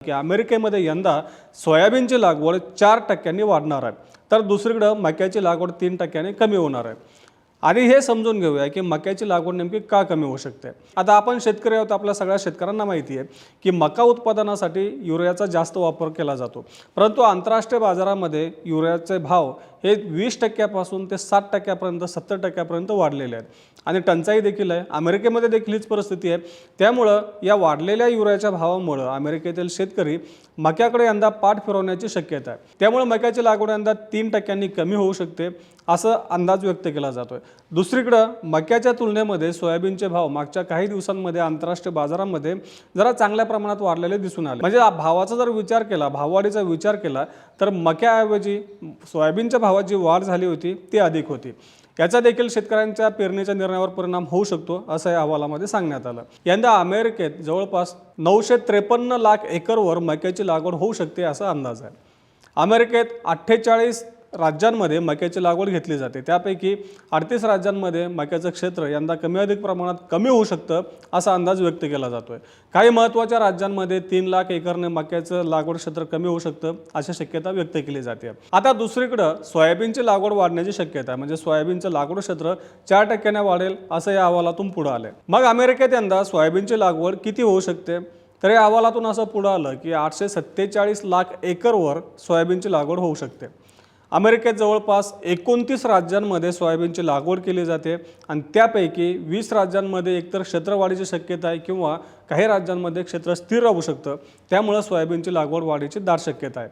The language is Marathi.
की अमेरिकेमध्ये यंदा सोयाबीनची लागवड 4% वाढणार आहे, तर दुसरीकडे मक्याची लागवड 3% कमी होणार आहे। आणि हे समजून घेऊया की मक्याची लागवड नेमकी का कमी होऊ शकते। आता आपण शेतकरी आहोत, आपल्या सगळ्या शेतकऱ्यांना माहिती आहे की मका उत्पादनासाठी युरियाचा जास्त वापर केला जातो, परंतु आंतरराष्ट्रीय बाजारामध्ये युरियाचे भाव हे 20% पासून ते 60% पर्यंत 70% पर्यंत वाढलेले आहेत आणि टंचाई देखील आहे। अमेरिकेमध्ये देखील हीच परिस्थिती आहे। त्यामुळे या वाढलेल्या युरियाच्या भावामुळे अमेरिकेतील शेतकरी मक्याकडे यंदा पाठ फिरवण्याची शक्यता आहे। त्यामुळे मक्याची लागवड यंदा 3% कमी होऊ शकते असं अंदाज व्यक्त केला जातोय। दुसरीकडे मक्याच्या तुलनेमध्ये सोयाबीनचे भाव मागच्या काही दिवसांमध्ये आंतरराष्ट्रीय बाजारामध्ये जरा चांगल्या प्रमाणात वाढलेले दिसून आले। म्हणजे भावाचा जर विचार केला, भाववाढीचा विचार केला, तर मक्याऐवजी सोयाबीनच्या भावात जी वाढ झाली होती ती अधिक होती। याचा देखील शेतकऱ्यांच्या पेरणीच्या निर्णयावर परिणाम होऊ शकतो असं या अहवालामध्ये सांगण्यात आलं। यंदा अमेरिकेत जवळपास 953 लाख एकरवर मक्याची लागवड होऊ शकते असा अंदाज आहे। अमेरिकेत 48 राज्यांमध्ये मक्याची लागवड घेतली जाते, त्यापैकी 38 राज्यांमध्ये मक्याचं क्षेत्र यंदा कमी अधिक प्रमाणात कमी होऊ शकतं असा अंदाज व्यक्त केला जातोय। काही महत्त्वाच्या राज्यांमध्ये 3 लाख एकरने मक्याचं लागवड क्षेत्र कमी होऊ शकतं अशी शक्यता व्यक्त केली जाते। आता दुसरीकडे सोयाबीनची लागवड वाढण्याची शक्यता आहे, म्हणजे सोयाबीनचं लागवड क्षेत्र 4% वाढेल असं या अहवालातून पुढे आलंय। मग अमेरिकेत यंदा सोयाबीनची लागवड किती होऊ शकते, तर या अहवालातून असं पुढे आलं की 847 लाख एकरवर सोयाबीनची लागवड होऊ शकते। अमेरिकेत जवळपास 29 राज्यांमध्ये सोयाबीनची लागवड केली जाते आणि त्यापैकी 20 राज्यांमध्ये एकतर क्षेत्रवाढीची शक्यता आहे किंवा काही राज्यांमध्ये क्षेत्र स्थिर राहू शकतं, त्यामुळे सोयाबीनची लागवड वाढीची दाट शक्यता आहे।